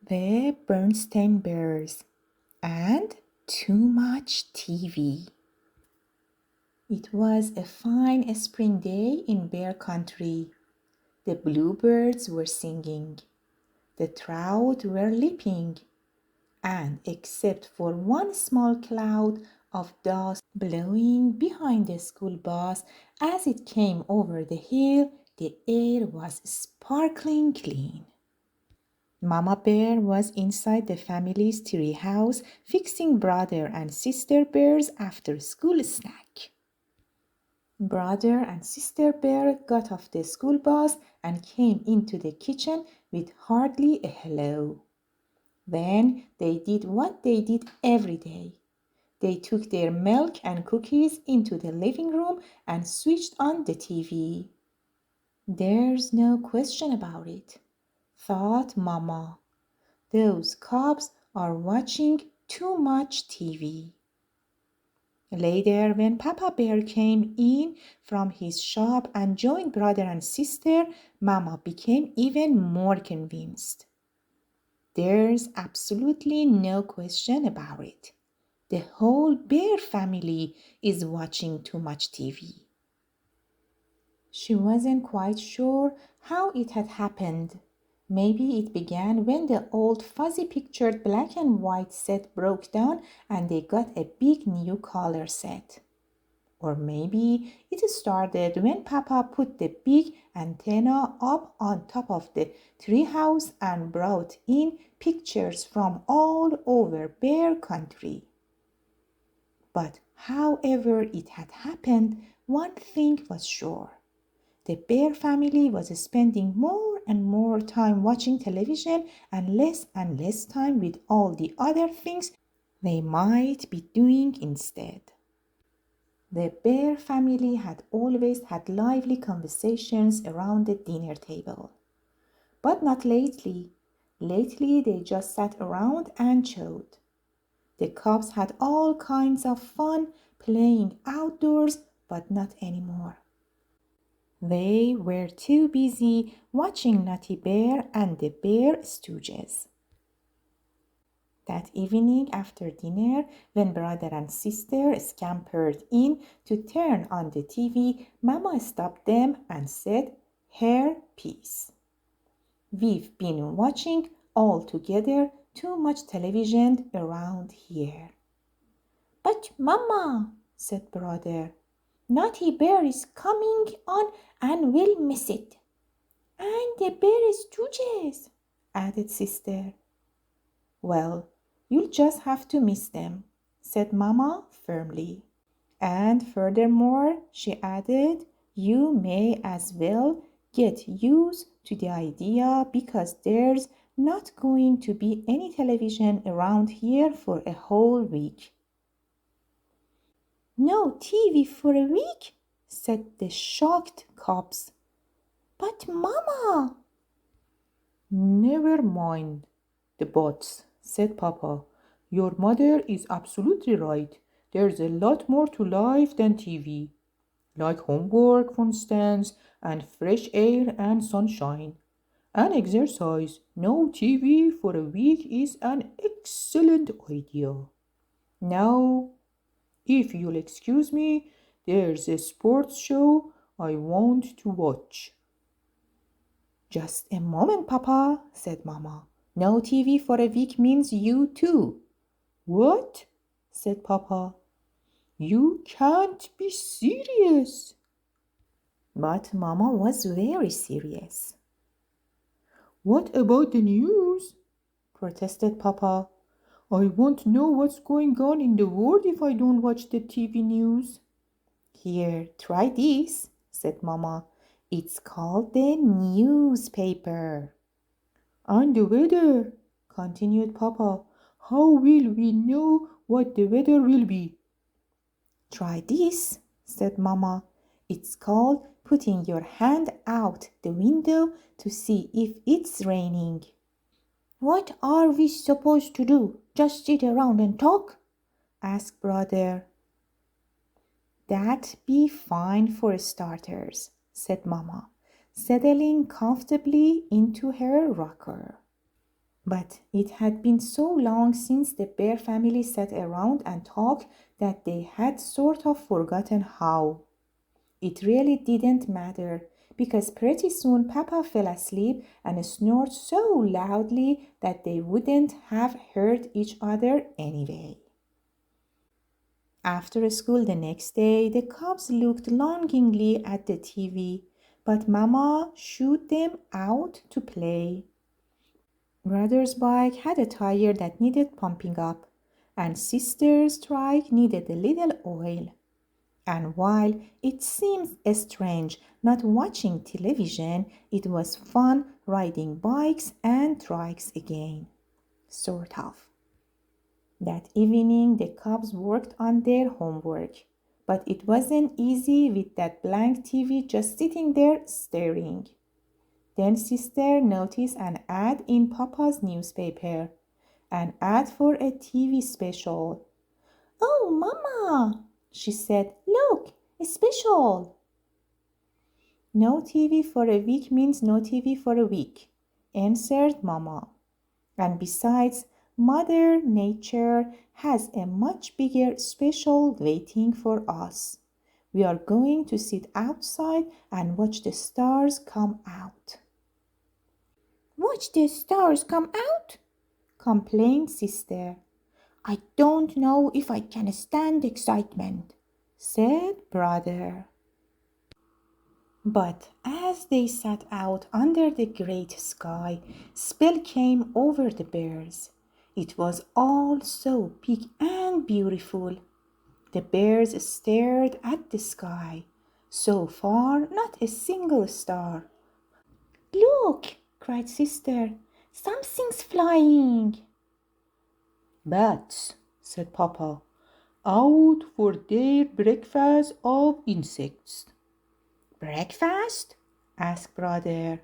The Berenstain Bears, and too much TV. It was a fine spring day in Bear Country. The bluebirds were singing, the trout were leaping, and except for one small cloud of dust blowing behind the school bus as it came over the hill, the air was sparkling clean. Mama Bear was inside the family's tree house fixing brother and sister bears after school snack. Brother and sister bear got off the school bus and came into the kitchen with hardly a hello. Then they did what they did every day. They took their milk and cookies into the living room and switched on the TV. There's no question about it, thought Mama. Those cubs are watching too much TV. Later, when Papa Bear came in from his shop and joined brother and sister, Mama became even more convinced. There's absolutely no question about it. The whole bear family is watching too much TV. She wasn't quite sure how it had happened. Maybe it began when the old fuzzy pictured black and white set broke down and they got a big new color set. Or maybe it started when Papa put the big antenna up on top of the treehouse and brought in pictures from all over Bear Country. But however it had happened, one thing was sure. The bear family was spending more and more time watching television and less time with all the other things they might be doing instead. The bear family had always had lively conversations around the dinner table. But not lately. Lately they just sat around and chewed. The cubs had all kinds of fun playing outdoors, but not anymore. They were too busy watching Naughty Bear and the Bear Stooges. That evening after dinner, when brother and sister scampered in to turn on the TV, Mama stopped them and said, "Here, peace. We've been watching all together too much television around here." "But Mama," said brother, "Naughty Bear is coming on and we'll miss it." "And the Bear Stooges," added sister. "Well, you'll just have to miss them," said Mama firmly. "And furthermore," she added, "you may as well get used to the idea because there's not going to be any television around here for a whole week." "No TV for a week?" said the shocked cubs. "But Mama!" "Never mind the buts," said Papa. "Your mother is absolutely right. There's a lot more to life than TV. Like homework, for instance, and fresh air and sunshine. And exercise. No TV for a week is an excellent idea. Now, if you'll excuse me, there's a sports show I want to watch." "Just a moment, Papa," said Mama. "No TV for a week means you too." "What?" said Papa. "You can't be serious." But Mama was very serious. "What about the news?" protested Papa. "I won't know what's going on in the world if I don't watch the TV news." "Here, try this," said Mama. "It's called the newspaper." "And the weather," continued Papa. "How will we know what the weather will be?" "Try this," said Mama. "It's called putting your hand out the window to see if it's raining." "What are we supposed to do? Just sit around and talk?" asked brother. "That'd be fine for starters," said Mama, settling comfortably into her rocker. But it had been so long since the bear family sat around and talked that they had sort of forgotten how. It really didn't matter because pretty soon Papa fell asleep and snored so loudly that they wouldn't have heard each other anyway. After school the next day, the cubs looked longingly at the TV, but Mama shooed them out to play. Brother's bike had a tire that needed pumping up, and sister's trike needed a little oil. And while it seems strange not watching television, it was fun riding bikes and trikes again. Sort of. That evening, the cubs worked on their homework, but it wasn't easy with that blank TV just sitting there staring. Then sister noticed an ad in Papa's newspaper, an ad for a TV special. "Oh, Mama," she said, "look, a special." "No TV for a week means no TV for a week," answered Mama. "And besides, Mother Nature has a much bigger special waiting for us. We are going to sit outside and watch the stars come out." "Watch the stars come out?" complained sister. "I don't know if I can stand excitement," said brother. But as they sat out under the great sky, spell came over the bears. It was all so big and beautiful. The bears stared at the sky. So far, not a single star. "Look!" cried sister. "Something's flying." "Bats," said Papa, "out for their breakfast of insects." "Breakfast?" asked brother.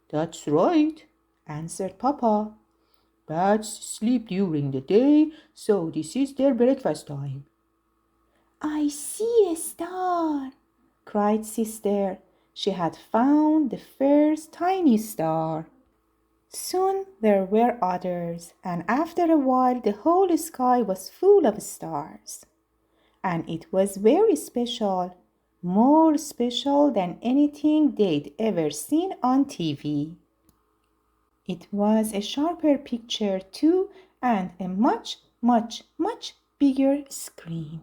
"That's right," answered Papa. "Bats sleep during the day, so this is their breakfast time." "I see a star!" cried sister. She had found the first tiny star. Soon there were others, and after a while the whole sky was full of stars. And it was very special, more special than anything they'd ever seen on TV. It was a sharper picture too, and a much, much, much bigger screen.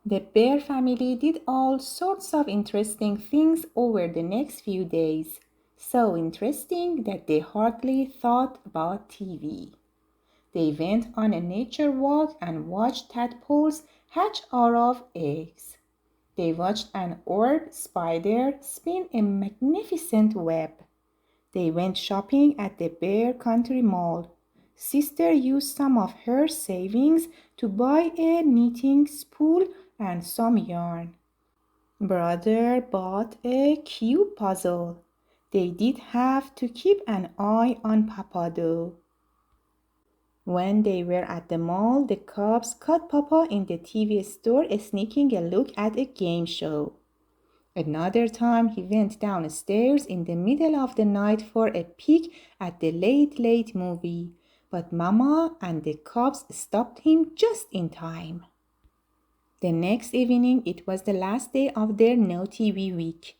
The bear family did all sorts of interesting things over the next few days. So interesting that they hardly thought about TV. They went on a nature walk and watched tadpoles hatch out of eggs. They watched an orb spider spin a magnificent web. They went shopping at the Bear Country Mall. Sister used some of her savings to buy a knitting spool and some yarn. Brother bought a cube puzzle. They did have to keep an eye on Papa though. When they were at the mall, the cubs caught Papa in the TV store sneaking a look at a game show. Another time he went downstairs in the middle of the night for a peek at the late late movie, but Mama and the cubs stopped him just in time. The next evening it was the last day of their no TV week.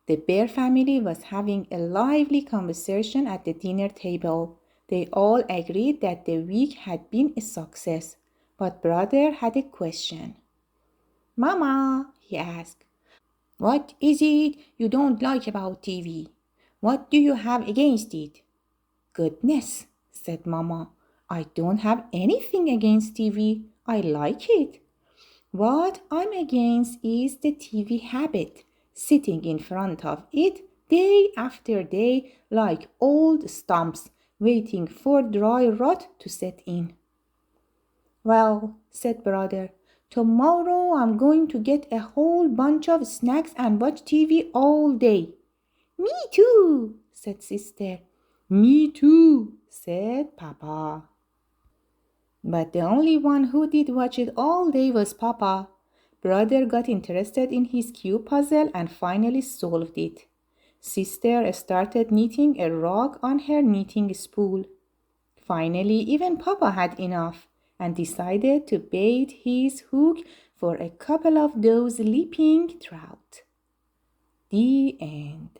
The Bear family was having a lively conversation at the dinner table. They all agreed that the week had been a success, but brother had a question. "Mama," he asked, "what is it you don't like about TV? What do you have against it?" "Goodness," said Mama, "I don't have anything against TV. I like it. What I'm against is the TV habit, sitting in front of it day after day like old stumps, waiting for dry rot to set in." "Well," said brother, "tomorrow I'm going to get a whole bunch of snacks and watch TV all day." "Me too," said sister. "Me too," said Papa. But the only one who did watch it all day was Papa. Brother got interested in his cube puzzle and finally solved it. Sister started knitting a rug on her knitting spool. Finally, even Papa had enough and decided to bait his hook for a couple of those leaping trout. The end.